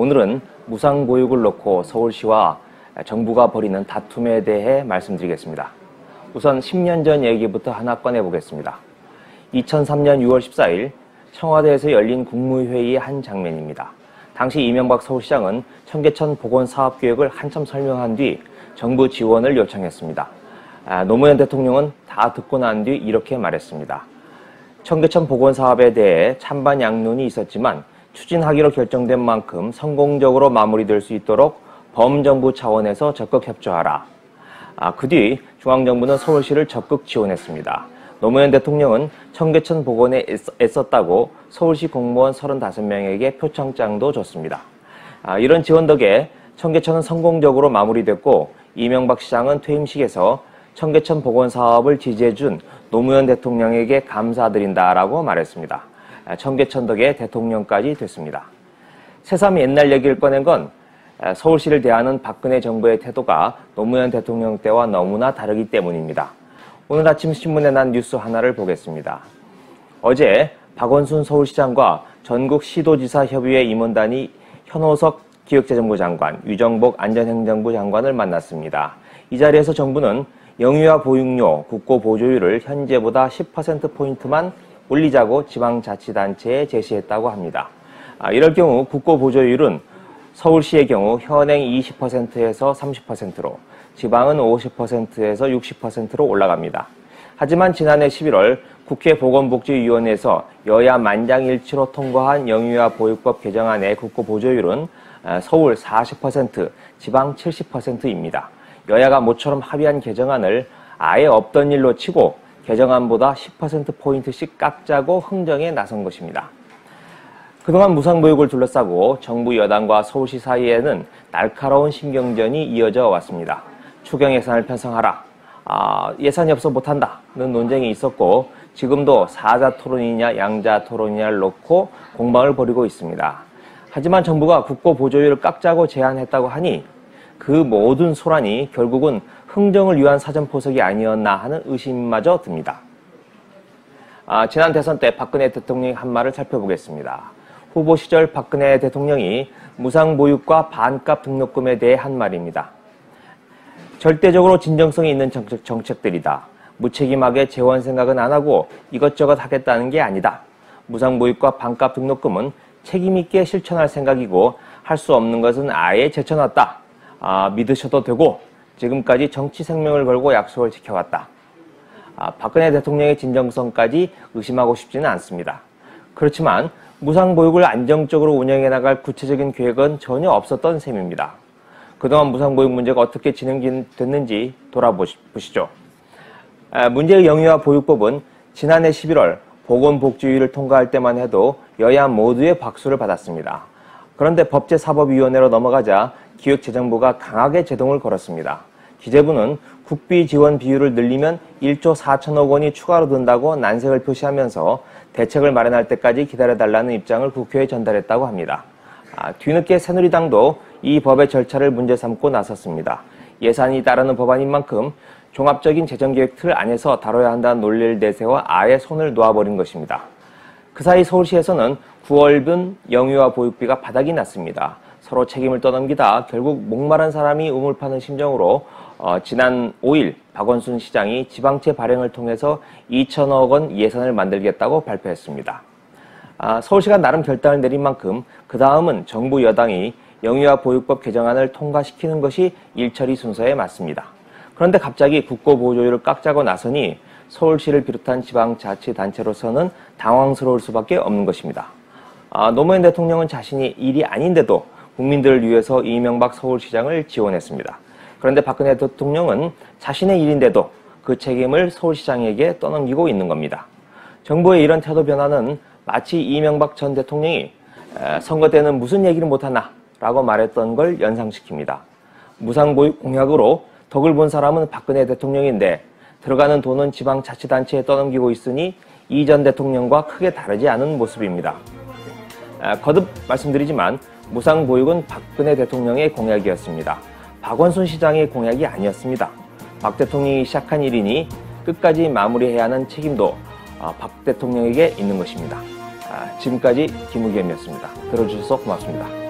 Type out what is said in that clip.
오늘은 무상보육을 놓고 서울시와 정부가 벌이는 다툼에 대해 말씀드리겠습니다. 우선 10년 전 얘기부터 하나 꺼내보겠습니다. 2003년 6월 14일 청와대에서 열린 국무회의의 한 장면입니다. 당시 이명박 서울시장은 청계천 복원사업계획을 한참 설명한 뒤 정부 지원을 요청했습니다. 노무현 대통령은 다 듣고 난 뒤 이렇게 말했습니다. 청계천 복원사업에 대해 찬반 양론이 있었지만 추진하기로 결정된 만큼 성공적으로 마무리될 수 있도록 범정부 차원에서 적극 협조하라. 그 뒤 중앙정부는 서울시를 적극 지원했습니다. 노무현 대통령은 청계천 복원에 애썼다고 서울시 공무원 35명에게 표창장도 줬습니다. 이런 지원 덕에 청계천은 성공적으로 마무리됐고 이명박 시장은 퇴임식에서 청계천 복원 사업을 지지해준 노무현 대통령에게 감사드린다라고 말했습니다. 청계천 덕에 대통령까지 됐습니다. 새삼 옛날 얘기를 꺼낸 건 서울시를 대하는 박근혜 정부의 태도가 노무현 대통령 때와 너무나 다르기 때문입니다. 오늘 아침 신문에 난 뉴스 하나를 보겠습니다. 어제 박원순 서울시장과 전국 시도지사 협의회 임원단이 현호석 기획재정부 장관, 유정복 안전행정부 장관을 만났습니다. 이 자리에서 정부는 영유아 보육료 국고 보조율을 현재보다 10%포인트만 올리자고 지방자치단체에 제시했다고 합니다. 이럴 경우 국고 보조율은 서울시의 경우 현행 20%에서 30%로, 지방은 50%에서 60%로 올라갑니다. 하지만 지난해 11월 국회 보건복지위원회에서 여야 만장일치로 통과한 영유아 보육법 개정안의 국고 보조율은 서울 40%, 지방 70%입니다. 여야가 모처럼 합의한 개정안을 아예 없던 일로 치고 개정안보다 10%포인트씩 깎자고 흥정에 나선 것입니다. 그동안 무상보육을 둘러싸고 정부 여당과 서울시 사이에는 날카로운 신경전이 이어져 왔습니다. 추경 예산을 편성하라, 예산이 없어 못한다는 논쟁이 있었고 지금도 사자 토론이냐 양자 토론이냐를 놓고 공방을 벌이고 있습니다. 하지만 정부가 국고 보조율을 깎자고 제안했다고 하니 그 모든 소란이 결국은 흥정을 위한 사전포석이 아니었나 하는 의심마저 듭니다. 지난 대선 때 박근혜 대통령이 한 말을 살펴보겠습니다. 후보 시절 박근혜 대통령이 무상보육과 반값 등록금에 대해 한 말입니다. 절대적으로 진정성이 있는 정책들이다. 무책임하게 재원 생각은 안 하고 이것저것 하겠다는 게 아니다. 무상보육과 반값 등록금은 책임있게 실천할 생각이고 할 수 없는 것은 아예 제쳐놨다. 믿으셔도 되고 지금까지 정치 생명을 걸고 약속을 지켜왔다. 박근혜 대통령의 진정성까지 의심하고 싶지는 않습니다. 그렇지만 무상보육을 안정적으로 운영해 나갈 구체적인 계획은 전혀 없었던 셈입니다. 그동안 무상보육 문제가 어떻게 진행됐는지 돌아보시죠. 문제의 영유아 보육법은 지난해 11월 보건복지위를 통과할 때만 해도 여야 모두의 박수를 받았습니다. 그런데 법제사법위원회로 넘어가자 기획재정부가 강하게 제동을 걸었습니다. 기재부는 국비 지원 비율을 늘리면 1조 4천억 원이 추가로 든다고 난색을 표시하면서 대책을 마련할 때까지 기다려달라는 입장을 국회에 전달했다고 합니다. 뒤늦게 새누리당도 이 법의 절차를 문제 삼고 나섰습니다. 예산이 따르는 법안인 만큼 종합적인 재정계획 틀 안에서 다뤄야 한다는 논리를 내세워 아예 손을 놓아버린 것입니다. 그 사이 서울시에서는 9월분 영유아 보육비가 바닥이 났습니다. 서로 책임을 떠넘기다 결국 목마른 사람이 우물 파는 심정으로 지난 5일 박원순 시장이 지방채 발행을 통해서 2천억 원 예산을 만들겠다고 발표했습니다. 서울시가 나름 결단을 내린 만큼 그 다음은 정부 여당이 영유아 보육법 개정안을 통과시키는 것이 일처리 순서에 맞습니다. 그런데 갑자기 국고 보조율을 깎자고 나서니 서울시를 비롯한 지방자치단체로서는 당황스러울 수밖에 없는 것입니다. 노무현 대통령은 자신이 일이 아닌데도 국민들을 위해서 이명박 서울시장을 지원했습니다. 그런데 박근혜 대통령은 자신의 일인데도 그 책임을 서울시장에게 떠넘기고 있는 겁니다. 정부의 이런 태도 변화는 마치 이명박 전 대통령이 선거 때는 무슨 얘기를 못하나 라고 말했던 걸 연상시킵니다. 무상보육 공약으로 덕을 본 사람은 박근혜 대통령인데 들어가는 돈은 지방자치단체에 떠넘기고 있으니 이 전 대통령과 크게 다르지 않은 모습입니다. 거듭 말씀드리지만 무상보육은 박근혜 대통령의 공약이었습니다. 박원순 시장의 공약이 아니었습니다. 박 대통령이 시작한 일이니 끝까지 마무리해야 하는 책임도 박 대통령에게 있는 것입니다. 지금까지 김우겸이었습니다. 들어주셔서 고맙습니다.